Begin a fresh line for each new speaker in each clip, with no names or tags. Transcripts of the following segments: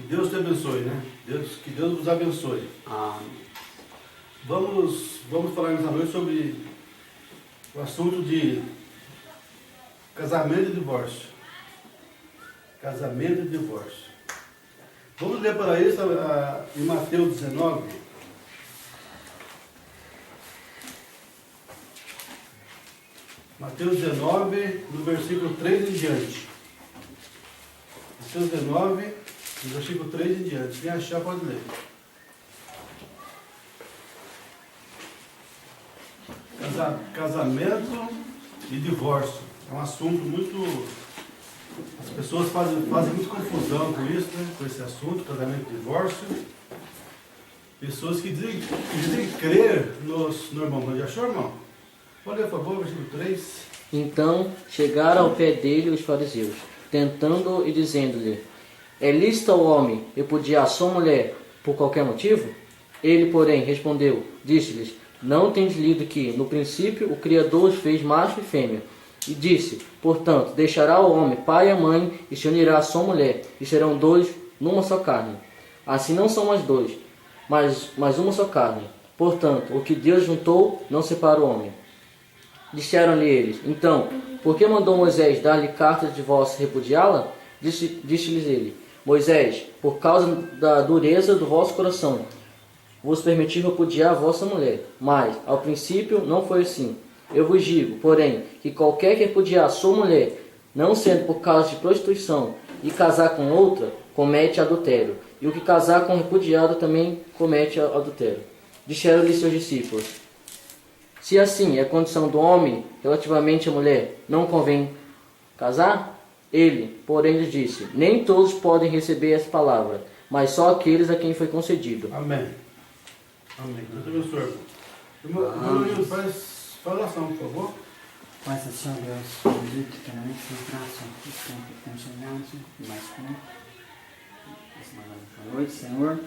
Deus te abençoe, né? Que Deus nos abençoe. Vamos falar nessa noite sobre o assunto de casamento e divórcio. Casamento e divórcio. Vamos ler para isso em Mateus 19. Mateus 19, no versículo 3 em diante. Mateus 19, no versículo 3 em diante. Quem achar pode ler. Casamento e divórcio. É um assunto muito... As pessoas fazem muita confusão com isso, né? Com esse assunto, casamento e divórcio. Pessoas que dizem crer no irmão. Mas já achou, irmão? Pode ler, por favor, versículo 3.
Então chegaram ao pé dele os fariseus, tentando e dizendo-lhe: é lícito ao homem repudiar sua mulher por qualquer motivo? Ele, porém, respondeu, disse-lhes: não tendes lido que, no princípio, o Criador os fez macho e fêmea? E disse: portanto, deixará o homem pai e a mãe, e se unirá à sua mulher, e serão dois numa só carne. Assim não são mais dois, mas uma só carne. Portanto, o que Deus juntou, não separa o homem. Disseram-lhe eles: então, por que mandou Moisés dar-lhe carta de divórcio e repudiá-la? Disse-lhes ele: Moisés, por causa da dureza do vosso coração, vos permitiu repudiar a vossa mulher. Mas, ao princípio, não foi assim. Eu vos digo, porém, que qualquer que repudiar sua mulher, não sendo por causa de prostituição, e casar com outra, comete adultério. E o que casar com repudiada também comete adultério. Disseram-lhe seus discípulos: se assim é a condição do homem relativamente à mulher, não convém casar? Ele, porém, lhes disse: nem todos podem receber essa palavra, mas só aqueles a quem foi concedido.
Amém. Amém. Deus abençoe. Irmão Nilson, faz oração, por favor.
Pai Santo Deus, bendito, eternamente, sem graça, o tempo que temos chegado, mais curto. Essa boa noite, Senhor.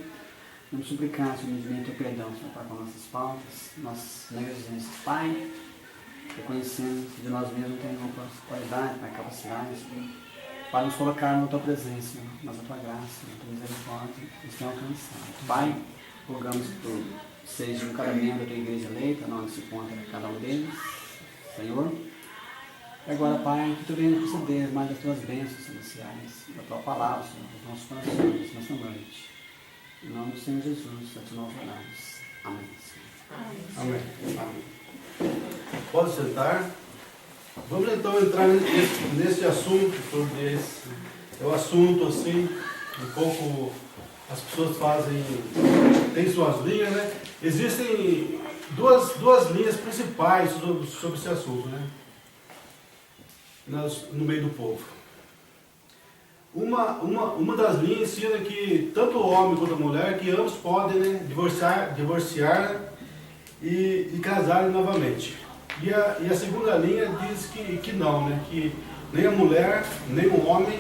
Vamos suplicar, Senhor, humildemente, o perdão, Senhor, para com nossas faltas, nossas negligências, Pai. Reconhecendo que de nós mesmos não temos qualidade, Pai, capacidade, Senhor, para nos colocar na Tua presença, Senhor, mas a Tua graça, a Tua misericórdia, nos tem alcançado. Pai, rogamos por seja um cada membro da Tua igreja eleita, onde se encontra cada um deles, Senhor. E agora, Pai, que Tu venha conceder mais das Tuas bênçãos celestiais, da Tua palavra, Senhor, dos nossos corações, nessa noite. Em nome do Senhor Jesus, a Ti nós oramos. Amém, Senhor.
Amém. Amém. Pode sentar. Vamos então entrar nesse assunto, sobre esse. É um assunto assim, um pouco. As pessoas tem suas linhas, né? Existem duas linhas principais sobre esse assunto, né? No meio do povo. Uma das linhas ensina que tanto o homem quanto a mulher, que ambos podem, né, divorciar e casar novamente. E a segunda linha diz que não, né? Que nem a mulher, nem o homem,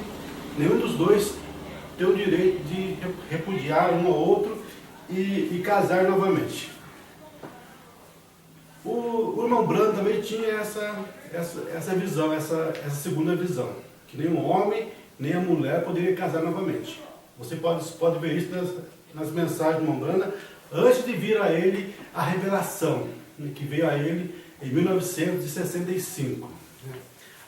nenhum dos dois tem o direito de repudiar um ao outro e casar novamente. O irmão Brando também tinha essa visão, essa segunda visão, que nem o homem nem a mulher poderia casar novamente. Você pode ver isso nas mensagens do irmão Brando, antes de vir a ele a revelação, né, que veio a ele em 1965.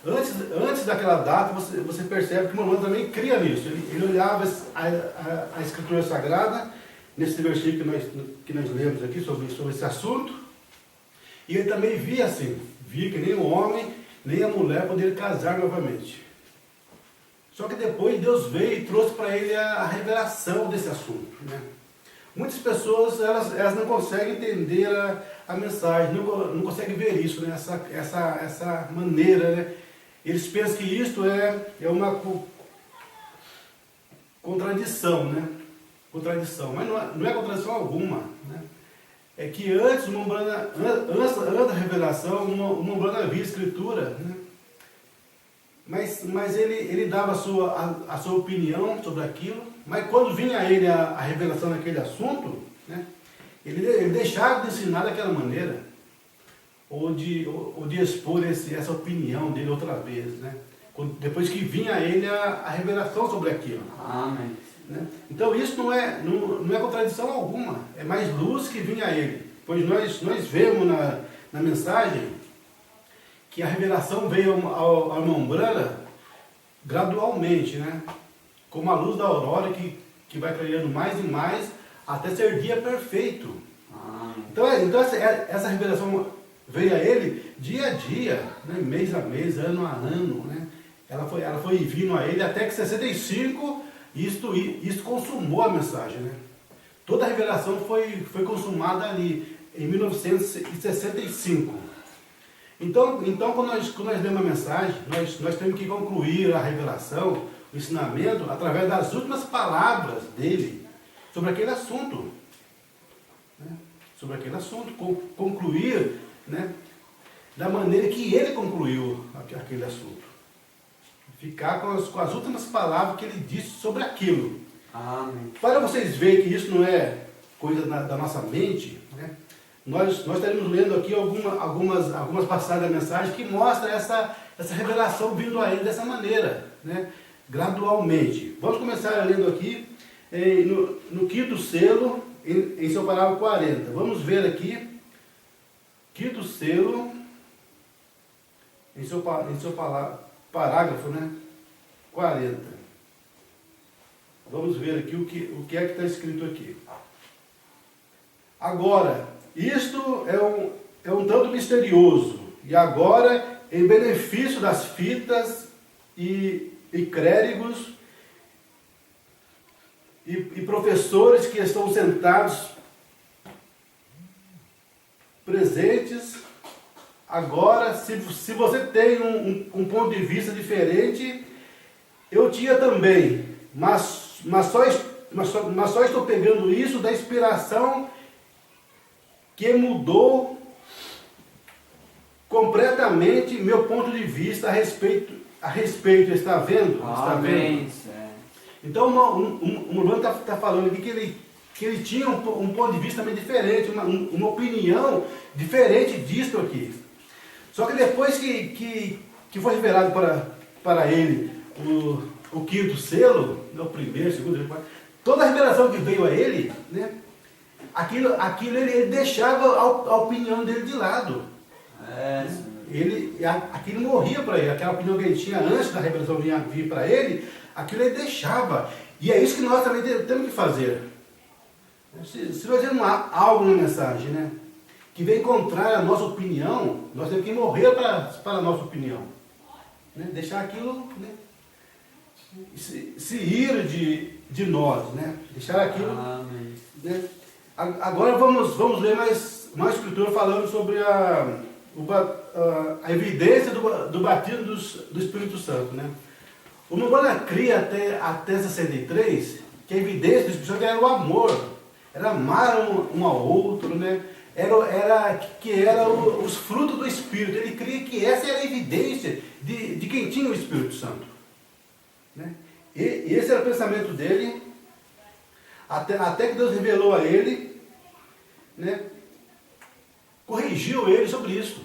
Antes daquela data, você percebe que o irmão Brando também cria nisso. Ele olhava a Escritura Sagrada, nesse versículo que nós lemos aqui sobre esse assunto, e ele também via que nem o homem, nem a mulher poderiam casar novamente. Só que depois Deus veio e trouxe para ele a revelação desse assunto, né? Muitas pessoas elas não conseguem entender a mensagem, não conseguem ver isso, né? Essa maneira, né? Eles pensam que isto é uma contradição, né? Contradição, mas não é contradição alguma, né? É que antes da revelação, o irmão Brando havia escritura, né? Mas ele dava a sua opinião sobre aquilo, mas quando vinha a ele a revelação daquele assunto, né, ele deixava de ensinar daquela maneira, ou de expor essa opinião dele outra vez, né, depois que vinha a ele a revelação sobre aquilo.
Amém.
Né? Então isso não é contradição alguma, é mais luz que vinha a ele. Pois nós vemos na mensagem que a revelação veio ao irmão Branham gradualmente, né? Como a luz da aurora que vai clareando mais e mais até ser dia perfeito. Então essa revelação veio a ele dia a dia, né? Mês a mês, ano a ano, né? Ela foi vindo a ele até que 65, isto consumou a mensagem, né? Toda a revelação foi consumada ali, em 1965. Então quando nós lemos a mensagem, nós temos que concluir a revelação, o ensinamento, através das últimas palavras dele sobre aquele assunto. Né? Sobre aquele assunto, concluir, né? Da maneira que ele concluiu aquele assunto. Ficar com as últimas palavras que ele disse sobre aquilo.
Amém.
Para vocês verem que isso não é coisa da nossa mente, né? Nós estaremos lendo aqui algumas passagens da mensagem que mostram essa revelação vindo a ele dessa maneira, né? Gradualmente. Vamos começar lendo aqui no quinto selo, em seu parágrafo 40. Vamos ver aqui, quinto selo, em seu parágrafo, né? 40. Vamos ver aqui o que é que está escrito aqui. Agora, isto é um tanto misterioso, e agora, em benefício das fitas e clérigos e professores que estão sentados presentes, agora, se você tem um ponto de vista diferente, eu tinha também, mas só estou pegando isso da inspiração que mudou completamente meu ponto de vista a respeito, está vendo? Está vendo? Então o Murano está falando aqui que ele tinha um ponto de vista também diferente, uma opinião diferente disso aqui. Só que depois que foi revelado para ele o quinto selo, o primeiro, segundo, toda a revelação que veio a ele, né, aquilo ele deixava a opinião dele de lado. Aquilo morria para ele, aquela opinião que ele tinha antes da revelação vir para ele, aquilo ele deixava. E é isso que nós também temos que fazer. Se nós temos algo na mensagem, né, que vem contrário à nossa opinião, nós temos que morrer para a nossa opinião. Né? Deixar aquilo, né, se ir de nós, né? Deixar aquilo. Né? Agora vamos ler mais uma escritura falando sobre a evidência do batismo do Espírito Santo. Né? O Murano cria até 63 que a evidência do Espírito Santo era o amor, era amar um ao outro, né? Era os frutos do Espírito. Ele cria que essa era a evidência de quem tinha o Espírito Santo. Né? E esse era o pensamento dele, até que Deus revelou a ele, né? Corrigiu ele sobre isso.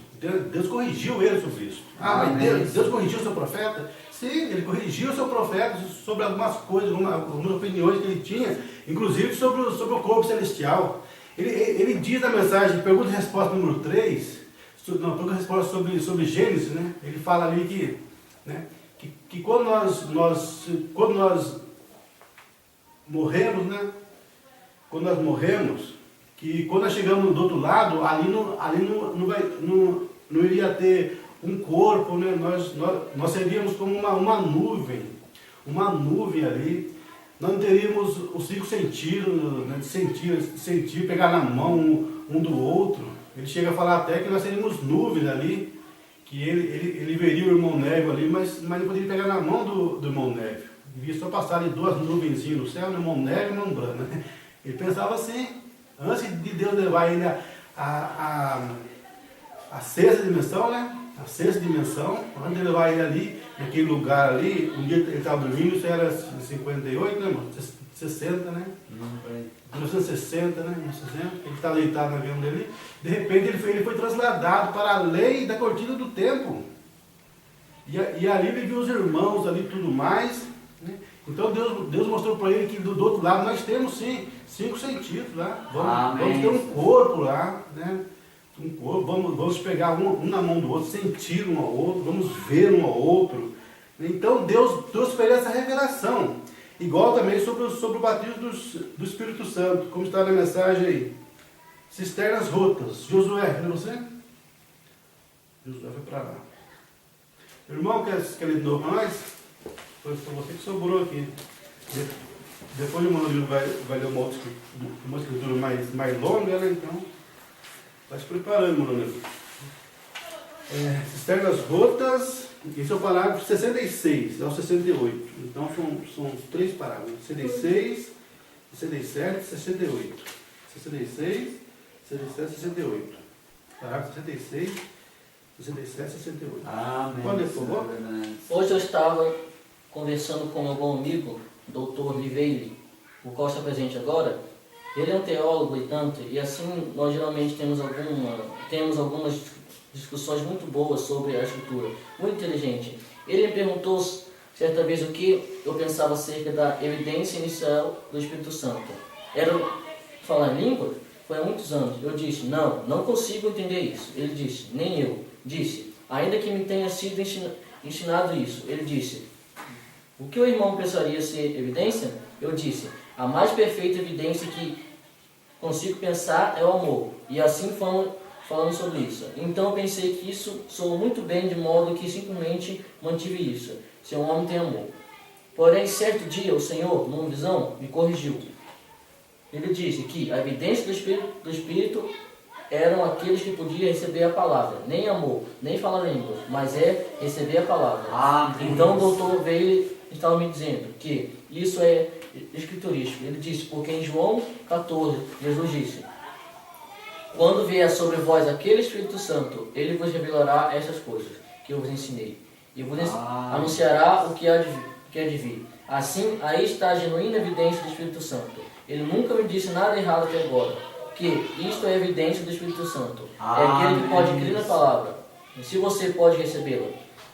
Deus corrigiu ele sobre isso. Mas Deus corrigiu o seu profeta? Sim, ele corrigiu o seu profeta sobre algumas coisas, algumas opiniões que ele tinha, inclusive sobre o corpo celestial. Ele diz na mensagem, pergunta e resposta número 3, pergunta e resposta sobre Gênesis, né? Ele fala ali que quando nós morremos, né? Quando nós morremos, que quando nós chegamos do outro lado, ali não iria ter um corpo, né? Nós seríamos como uma nuvem ali. Nós não teríamos os 5 sentidos, né? sentir, pegar na mão um do outro. Ele chega a falar até que nós seríamos nuvens ali, que ele veria o irmão Névio ali, mas não poderia pegar na mão do irmão Névio. Devia só passar ali 2 nuvenzinhas no céu, o irmão Névio e o irmão Branham. Né? Ele pensava assim, antes de Deus levar ele a 6ª dimensão, né? A 6ª dimensão, antes de levar ele ali, naquele lugar ali, um dia ele estava dormindo, isso era 58, né, irmão? 60, né? 1960, né? 1960, ele está deitado no avião dele, de repente ele foi trasladado para além da cortina do templo. E ali ele viu os irmãos ali e tudo mais, né? Então Deus mostrou para ele que do outro lado nós temos sim 5 sentidos lá. Vamos ter um corpo lá, né? Um corpo, vamos pegar um na mão do outro, sentir um ao outro, vamos ver um ao outro. Então Deus fez essa revelação. Igual também sobre o batismo do Espírito Santo, como está na mensagem aí. Cisternas rotas. Josué, cadê você? Josué foi para lá. Irmão, quer ler de novo para nós? Foi você que sobrou aqui. Depois o Manoel vai ler uma escritura mais longa, né? Então, vai se preparando, Manoel. Cisternas rotas, esse é o parágrafo 66 ao 68. Então, são 3 parágrafos: 66, 67, 68. 66, 67, 68. Parágrafo 66, 67, 68.
Amém.
Pode ler, por favor?
Hoje eu estava conversando com meu bom amigo, Dr. Liveile, o qual está presente agora. Ele é um teólogo e tanto, e assim nós geralmente temos algumas discussões muito boas sobre a Escritura, muito inteligente. Ele me perguntou certa vez o que eu pensava acerca da evidência inicial do Espírito Santo. Era falar em língua? Foi há muitos anos. Eu disse, não consigo entender isso. Ele disse, nem eu. Disse, ainda que me tenha sido ensinado isso. Ele disse, o que o irmão pensaria ser evidência? Eu disse, a mais perfeita evidência que consigo pensar é o amor. E assim falamos sobre isso. Então eu pensei que isso soou muito bem, de modo que simplesmente mantive isso. Se um homem tem amor. Porém, certo dia, o Senhor, numa visão, me corrigiu. Ele disse que a evidência do Espírito eram aqueles que podiam receber a palavra. Nem amor, nem falar línguas, mas receber a palavra. Então o doutor Veile estava me dizendo que isso é escriturístico. Ele disse, porque em João 14, Jesus disse, quando vier sobre vós aquele Espírito Santo, ele vos revelará essas coisas que eu vos ensinei. E vos anunciará o que há de vir. Assim, aí está a genuína evidência do Espírito Santo. Ele nunca me disse nada errado até agora. Que isto é a evidência do Espírito Santo. É aquele que pode crer na palavra. E se você pode recebê-la.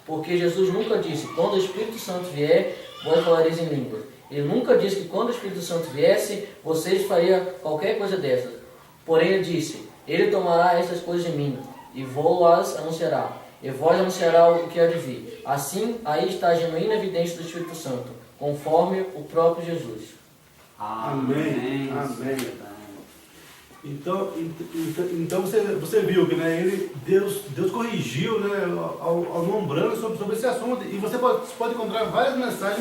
Porque Jesus nunca disse, quando o Espírito Santo vier, vós falareis em línguas. Ele nunca disse que quando o Espírito Santo viesse, vocês fariam qualquer coisa dessas. Porém ele disse, ele tomará estas coisas de mim, e vou-as anunciará. E vós anunciará o que há de vir. Assim, aí está a genuína evidência do Espírito Santo, conforme o próprio Jesus.
Amém. Então você viu que, né, Deus corrigiu, né, ao Nombrando sobre esse assunto. E você pode encontrar várias mensagens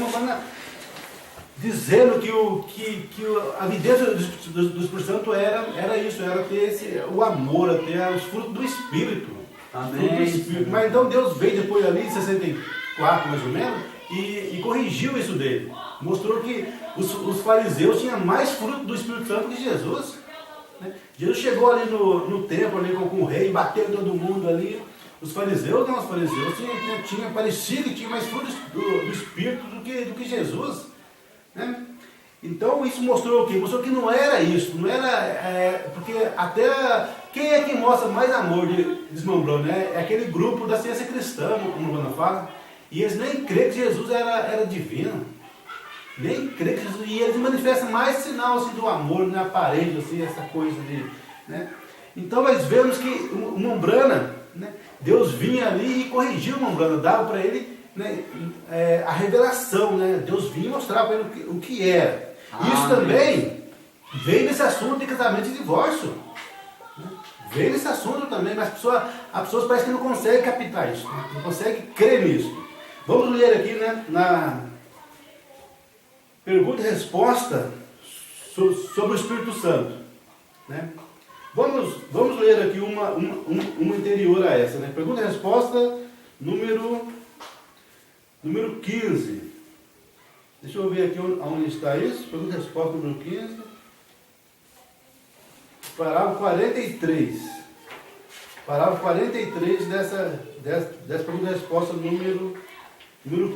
dizendo que a evidência do Espírito Santo era isso, era ter o amor, ter os frutos do Espírito. Amém. Mas então Deus veio depois ali, em 64 mais ou menos, e corrigiu isso dele. Mostrou que os fariseus tinham mais fruto do Espírito Santo que Jesus. Né? Jesus chegou ali no templo ali com o rei, bateu todo mundo ali. Os fariseus tinham parecido que tinha mais fruto do Espírito do que Jesus. Né? Então isso mostrou o quê? Mostrou que não era isso, não era, porque até quem é que mostra mais amor desmembrou, né? É aquele grupo da ciência cristã, como o Bruno fala, e eles nem creem que Jesus era divino, nem creem que Jesus, e eles manifestam mais sinal assim, do amor, né? Aparente, assim, essa coisa de, né? Então nós vemos que o Mombrana, né? Deus vinha ali e corrigiu o Mombrana, dava para ele, né, a revelação, né? Deus vinha mostrar para ele o que era. Isso também veio nesse assunto de casamento e divórcio. Né? Veio nesse assunto também, mas as pessoas parecem que não conseguem captar isso, né? Não conseguem crer nisso. Vamos ler aqui, né, na pergunta e resposta sobre o Espírito Santo. Né? Vamos ler aqui uma anterior a essa. Né? Pergunta e resposta número 15. Deixa eu ver aqui onde está isso. Pergunta e resposta número 15. Parágrafo 43. Parágrafo 43 dessa pergunta e resposta número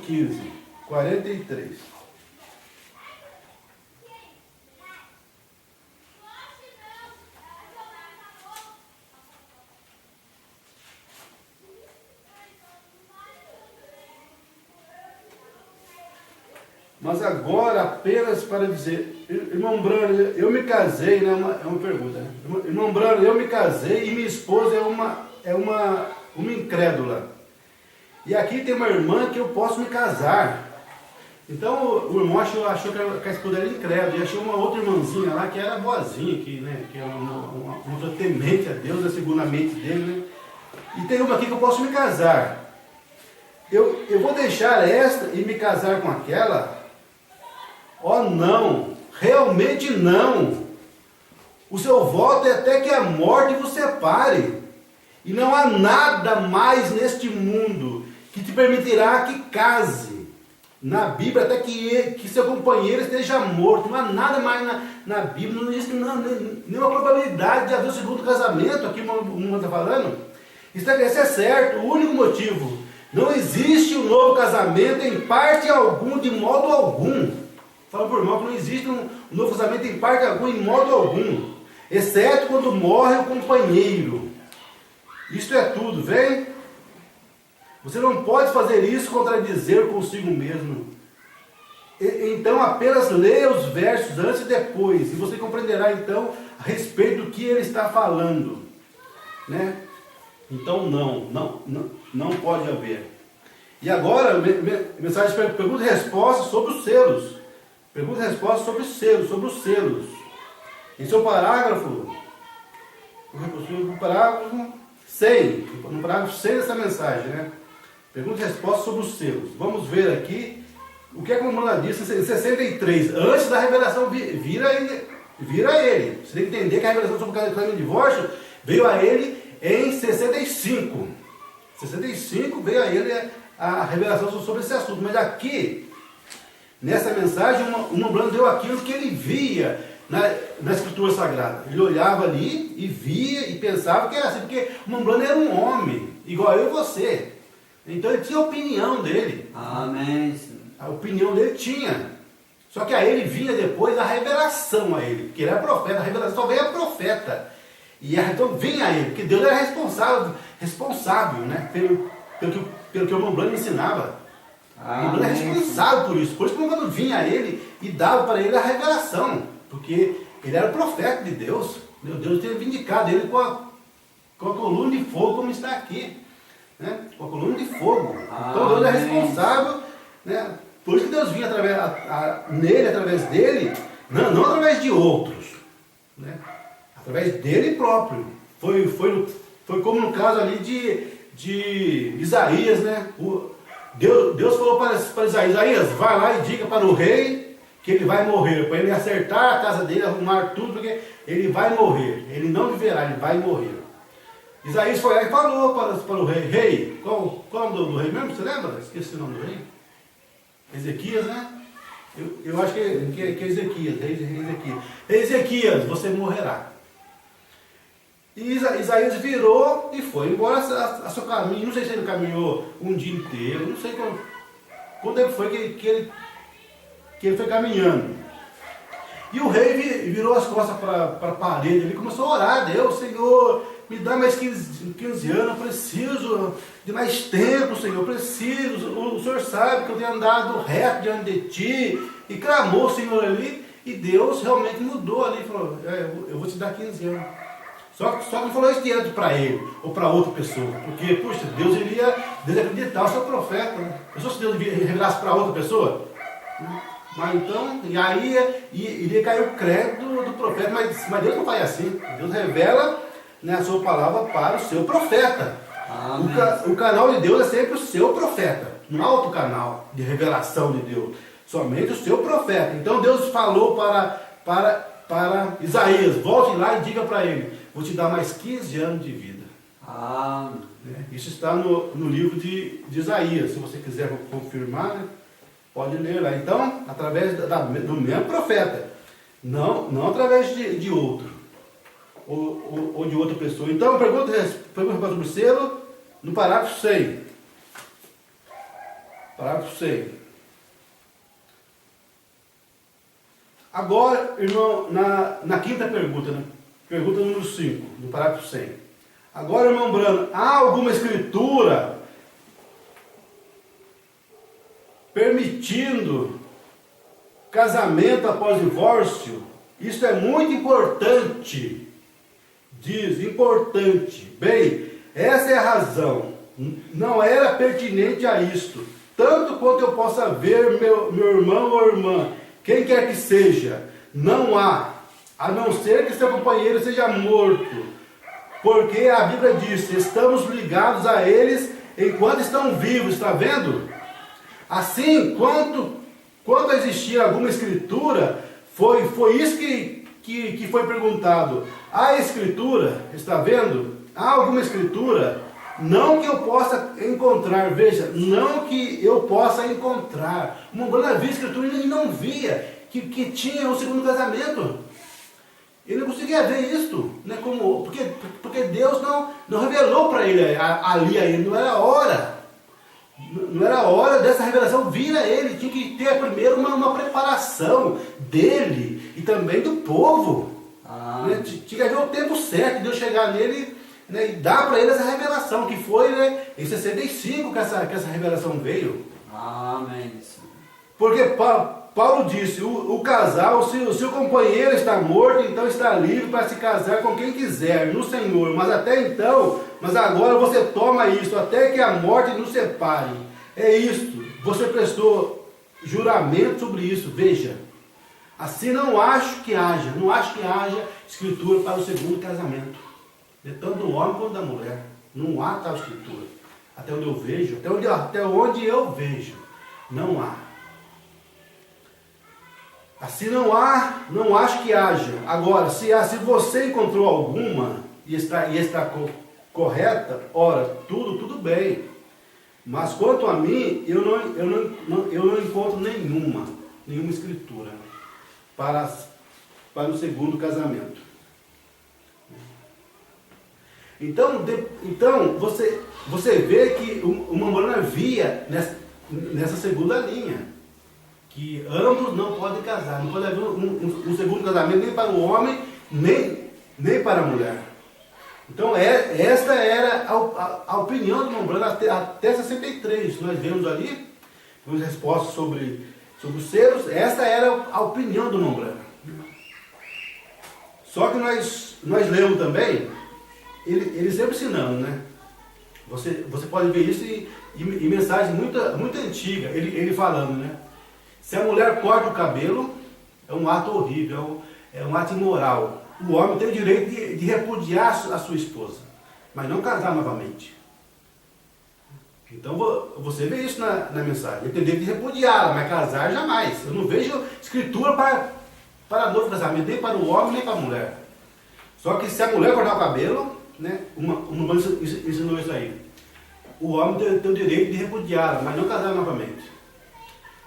15. 43. Mas agora, apenas para dizer, irmão Brano, eu me casei, né? É uma pergunta, né? Irmão Brano, eu me casei e minha esposa é uma incrédula. E aqui tem uma irmã que eu posso me casar. Então o irmão achou que a esposa era incrédula, e achou uma outra irmãzinha lá que era boazinha, que era uma temente a Deus, segundo a mente dele, né? E tem uma aqui que eu posso me casar. Eu vou deixar esta e me casar com aquela? Oh, não, realmente não. O seu voto é até que a morte vos separe. E não há nada mais neste mundo que te permitirá que case. Na Bíblia, até que seu companheiro esteja morto. Não há nada mais na Bíblia, não existe nenhuma probabilidade de haver o segundo casamento, aqui o mundo está falando. Isso é certo, o único motivo. Não existe um novo casamento em parte algum, de modo algum. Fala por irmão que não existe um novo casamento em parte algum, em modo algum. Exceto quando morre o companheiro. Isto é tudo, vem? Você não pode fazer isso contradizer consigo mesmo. Então apenas leia os versos antes e depois, e você compreenderá então a respeito do que ele está falando, né? Então não pode haver. E agora, mensagem de pergunta e resposta sobre os selos. Pergunta e resposta sobre os selos. Em seu parágrafo, no parágrafo 100, no parágrafo 100 dessa mensagem, né? Pergunta e resposta sobre os selos. Vamos ver aqui o que a Romana disse em 63. Antes da revelação vir a ele. Você tem que entender que a revelação sobre o casamento de divórcio veio a ele em 65. 65 veio a ele a revelação sobre esse assunto. Mas aqui, nessa mensagem, o Mombrano deu aquilo que ele via na Escritura Sagrada. Ele olhava ali e via e pensava que era assim, porque o Mombrano era um homem, igual eu e você. Então ele tinha a opinião dele.
Amém.
A opinião dele tinha. Só que a ele vinha depois a revelação a ele, porque ele era profeta, a revelação só veio a profeta. E então vinha a ele, porque Deus era responsável, né, pelo que o Mombrano ensinava. O Mombrano é responsável por isso. Por isso que o Mombrano vinha a ele e dava para ele a revelação, porque ele era profeta de Deus. Deus tinha vindicado ele com a coluna de fogo, como está aqui, né? Com a coluna de fogo. Então Deus é responsável, né? Por isso que Deus vinha através dele, não através de outros, né? Através dele próprio. Foi como no caso ali de Isaías, né? Deus falou para Isaías, vai lá e diga para o rei que ele vai morrer, para ele acertar a casa dele, arrumar tudo, porque ele vai morrer, ele não viverá, ele vai morrer. Isaías foi lá e falou para o rei, qual é o nome do rei mesmo? Você lembra? Esqueci o nome do rei. Ezequias, né? Eu acho que é Ezequias, Ezequias, você morrerá. E Isaías virou e foi embora a seu caminho. Não sei se ele caminhou um dia inteiro, não sei quando ele foi que ele foi caminhando. E o rei virou as costas para a parede, ele começou a orar a Deus: Senhor, me dá mais 15 anos, eu preciso de mais tempo, Senhor, eu preciso, o Senhor sabe que eu tenho andado reto diante de Ti. E clamou o Senhor ali, e Deus realmente mudou ali, falou: eu vou te dar 15 anos. Só que não falou isso direto para ele, ou para outra pessoa, porque, puxa, Deus iria acreditar, o seu profeta, né? Se Deus revelasse para outra pessoa, né? Mas então, e aí iria cair o crédito do profeta, mas Deus não faz assim. Deus revela, né, a sua palavra para o seu profeta. O canal de Deus é sempre o seu profeta, não há outro canal de revelação de Deus, somente o seu profeta. Então Deus falou para Isaías: volte lá e diga para ele, vou te dar mais 15 anos de vida. Isso está no livro de Isaías, se você quiser confirmar, né? Pode ler lá. Então, através do mesmo profeta, não através de outro, ou de outra pessoa. Então, pergunta sobre o selo, no parágrafo 100. Parágrafo 100. Agora, irmão, na quinta pergunta, né? Pergunta número 5, do parágrafo 100. Agora, irmão Brano, há alguma escritura permitindo casamento após divórcio, isso é muito importante. Diz, importante. Bem, essa é a razão. Não era pertinente a isto. Tanto quanto eu possa ver meu irmão ou irmã, quem quer que seja, não há, a não ser que seu companheiro seja morto. Porque a Bíblia diz, estamos ligados a eles enquanto estão vivos, está vendo? Assim, quando existia alguma escritura, foi isso que foi perguntado. Há escritura, está vendo? Há alguma escritura? Não que eu possa encontrar, veja, não que eu possa encontrar. Uma mulher via escritura e não via que tinha um segundo casamento. Ele não conseguia ver isso, né? Porque Deus não revelou para ele ali a ele, não era hora. Não era hora dessa revelação vir a ele, tinha que ter primeiro uma preparação dele e também do povo. Né? Tinha que haver o tempo certo de Deus chegar nele, né, e dar para ele essa revelação, que foi, né, em 65 que essa revelação veio.
Amém.
Porque Paulo disse, o casal, se o seu companheiro está morto, então está livre para se casar com quem quiser, no Senhor. Mas agora você toma isso, até que a morte nos separe. É isto, você prestou juramento sobre isso, veja. Assim não acho que haja escritura para o segundo casamento. Tanto do homem quanto da mulher. Não há tal escritura. Até onde eu vejo, até onde eu vejo, não há. Assim não acho que haja. Agora, se você encontrou alguma e está correta, ora, tudo bem. Mas quanto a mim, eu não encontro nenhuma escritura para o segundo casamento. Então você vê que uma mulher via nessa segunda linha, que ambos não podem casar, não pode haver um segundo casamento nem para o homem, nem para a mulher. Então esta era a opinião do Mombrana até 63. Nós vemos ali, temos respostas sobre os selos, essa era a opinião do Mombrana. Só que nós lemos também, ele sempre ensinando, né? Você pode ver isso em mensagem muito antiga, ele falando, né? Se a mulher corta o cabelo, é um ato horrível, é um ato imoral. O homem tem o direito de repudiar a sua esposa, mas não casar novamente. Então você vê isso na mensagem. Ele tem o direito de repudiá-la, mas casar jamais. Eu não vejo escritura para novo casamento, nem para o homem, nem para a mulher. Só que se a mulher cortar o cabelo, né, uma ensinou isso aí. O homem tem o direito de repudiá-la, mas não casar novamente.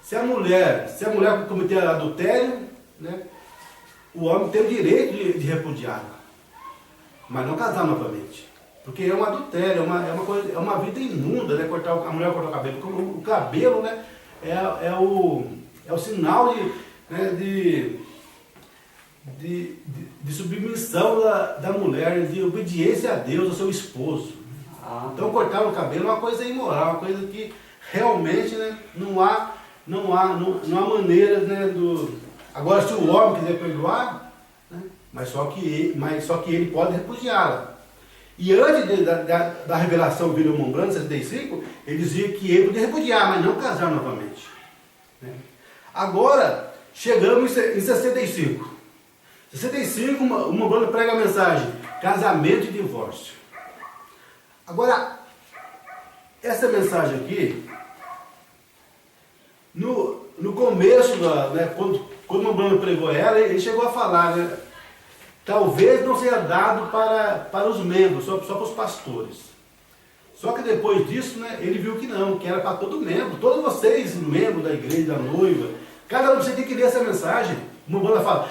Se a mulher cometer adultério, né, o homem tem o direito de repudiá-la, mas não casar novamente. Porque é um adultério, é uma vida imunda, né, a mulher cortar o cabelo. O cabelo, né, é o sinal de submissão da mulher, de obediência a Deus, ao seu esposo. Então cortar o cabelo é uma coisa imoral, uma coisa que realmente, né, não há maneiras, né, Agora, se o homem quiser perdoar, né, mas só que ele pode repudiá-la. E antes da revelação vir ao Mombrana, 65, ele dizia que ele podia repudiar, mas não casar novamente. Né? Agora, chegamos em 65. 65, o Mombrana prega a mensagem, casamento e divórcio. Agora, essa mensagem aqui, no começo, né, quando o Mombrana pregou ela, ele chegou a falar, né, talvez não seja dado para os membros, só para os pastores. Só que depois disso, né, ele viu que não, que era para todo membro, todos vocês, membros da igreja, da noiva, cada um de vocês tem que ler essa mensagem. O Mombrana fala,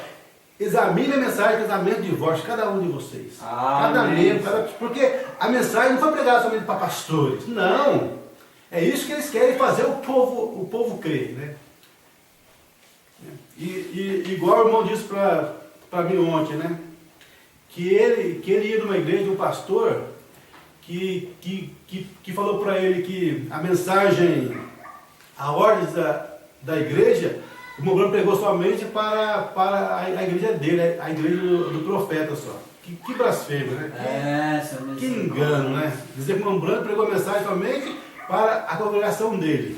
examine a mensagem de casamento e divórcio, cada um de vocês. Cada membro, porque a mensagem não foi pregada somente para pastores, não. É isso que eles querem fazer o povo crer, né? E igual o irmão disse para mim ontem, né? Que ele ia numa igreja de um pastor que falou para ele que a mensagem, a ordem da igreja, o irmão Branham pregou somente para a igreja dele, a igreja do profeta só. Que blasfêmia, né? Que engano, né? Dizer que o irmão Branham pregou a mensagem somente para a congregação dele.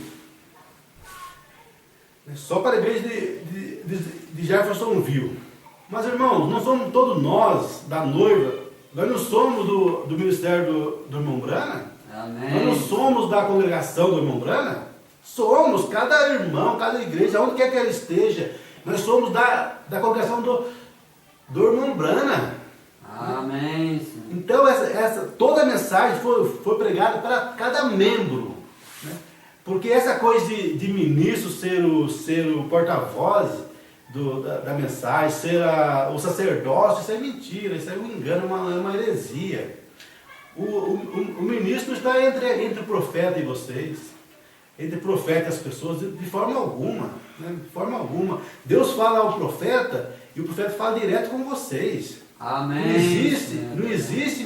Só para a igreja de Jeffersonville. Mas, irmãos, não somos todos nós, da noiva, nós não somos do ministério do irmão Branham?
Amém.
Nós não somos da congregação do irmão Branham? Somos, cada irmão, cada igreja, onde quer que ela esteja, nós somos da congregação do irmão Branham.
Amém.
Então, toda a mensagem foi pregada para cada membro. Né? Porque essa coisa de ministro ser o porta-voz da mensagem, ser o sacerdócio, isso é mentira, isso é um engano, é uma heresia. O ministro está entre o profeta e vocês, entre o profeta e as pessoas, de forma alguma. Né? De forma alguma. Deus fala ao profeta e o profeta fala direto com vocês.
Amém.
Não existe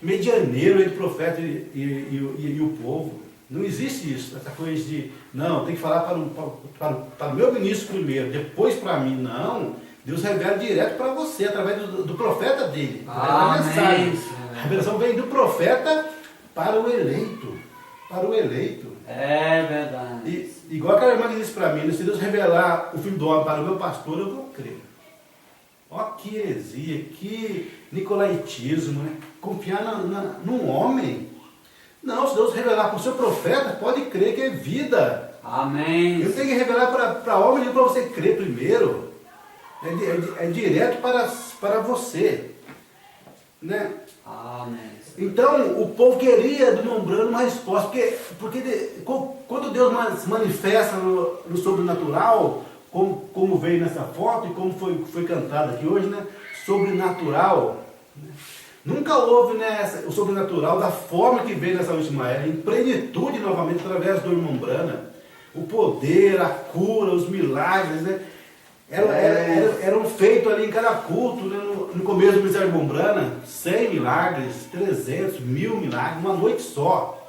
medianeiro entre o profeta e o povo. Não existe isso, essa coisa de, não, tem que falar para o meu ministro primeiro, depois para mim. Não, Deus revela direto para você, através do profeta dele, através da mensagem. A revelação vem do profeta para o eleito. Para o eleito.
É verdade.
Igual aquela irmã que disse para mim, se Deus revelar o Filho do Homem para o meu pastor, eu vou crer. Ó, que heresia, que nicolaítismo, né? Confiar num homem. Não, se Deus revelar para o seu profeta, pode crer que é vida.
Amém.
Ele tem que revelar para homem e para você crer primeiro. É direto para você. Né?
Amém.
Então, o povo queria do irmão Branham uma resposta. Porque quando Deus se manifesta no sobrenatural, como veio nessa foto e como foi cantado aqui hoje, né? Sobrenatural. Né? Nunca houve, né, o sobrenatural da forma que veio nessa última era, em plenitude novamente através do irmão Branham. O poder, a cura, os milagres, né, eram feitos ali em cada culto, né, no começo do ministério do irmão Branham, 100 milagres, 300, 1000 milagres, uma noite só.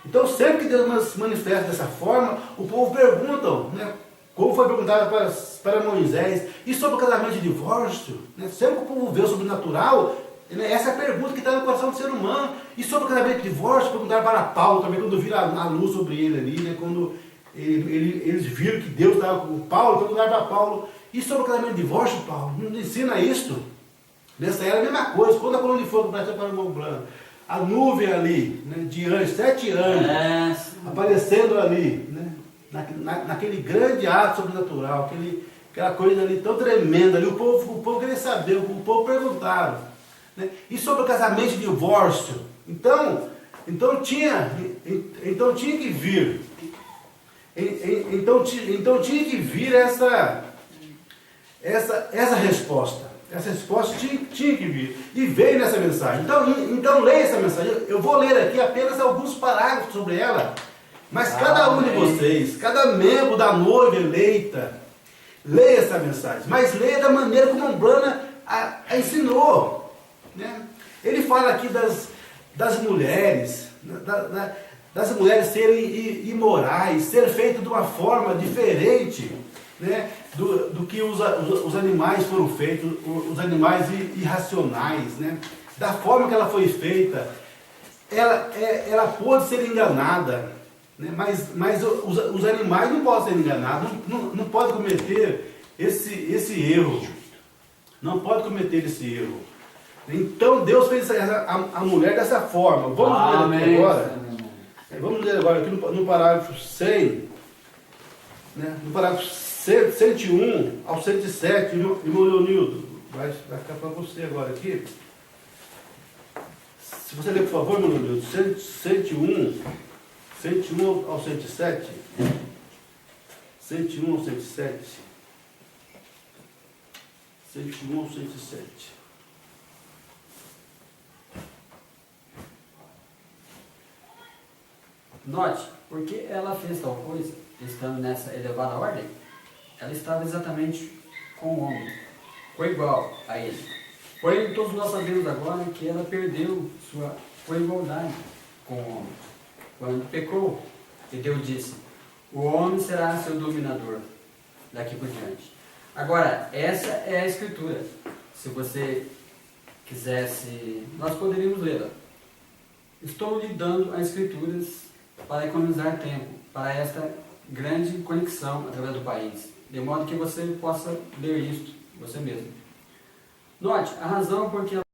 Então sempre que Deus se manifesta dessa forma, o povo pergunta, né, como foi perguntado para Moisés, e sobre o casamento de divórcio, né, sempre que o povo vê o sobrenatural, essa é a pergunta que está no coração do ser humano. E sobre o casamento de divórcio, perguntaram para Paulo também, quando viram a luz sobre ele ali, né? Quando eles viram que Deus estava com Paulo, perguntaram para Paulo, e sobre o casamento de divórcio, Paulo, não ensina isso? Nessa era a mesma coisa, quando a coluna de fogo apareceu para o irmão Branham, a nuvem ali, né, de anjos, 7 anjos, aparecendo ali, né, naquele grande ato sobrenatural, aquela coisa ali tão tremenda ali, o povo queria saber, o povo perguntaram. Né? E sobre o casamento de divórcio, então tinha que vir, então tinha que vir essa resposta. Essa resposta tinha que vir. E veio nessa mensagem. Então leia essa mensagem. Eu vou ler aqui apenas alguns parágrafos sobre ela. Mas cada um de vocês, cada membro da noiva eleita, leia essa mensagem. Mas leia da maneira como o Branham a ensinou. Né? Ele fala aqui das mulheres, das mulheres serem imorais, ser feito de uma forma diferente, né, do que os animais foram feitos, os animais irracionais, né? Da forma que ela foi feita, ela pode ser enganada, né? Mas os animais não podem ser enganados, não podem cometer esse erro, não pode cometer esse erro. Então Deus fez a mulher dessa forma. Vamos ler aqui agora. Vamos ler agora aqui no parágrafo 100, né? No parágrafo 101 ao 107, irmão Leonildo, vai ficar para você agora aqui. Se você ler, por favor, irmão Leonildo, 101 ao 107. 101 ao 107. 101 ao 107.
Note, porque ela fez tal coisa, estando nessa elevada ordem, ela estava exatamente com o homem, foi igual a ele. Porém, todos nós sabemos agora que ela perdeu sua igualdade com o homem, quando pecou. E Deus disse, o homem será seu dominador. daqui por diante. Agora, essa é a escritura. Se você quisesse, nós poderíamos lê-la. Estou lhe dando as escrituras para economizar tempo, para esta grande conexão através do país, de modo que você possa ler isto você mesmo. Note, a razão por que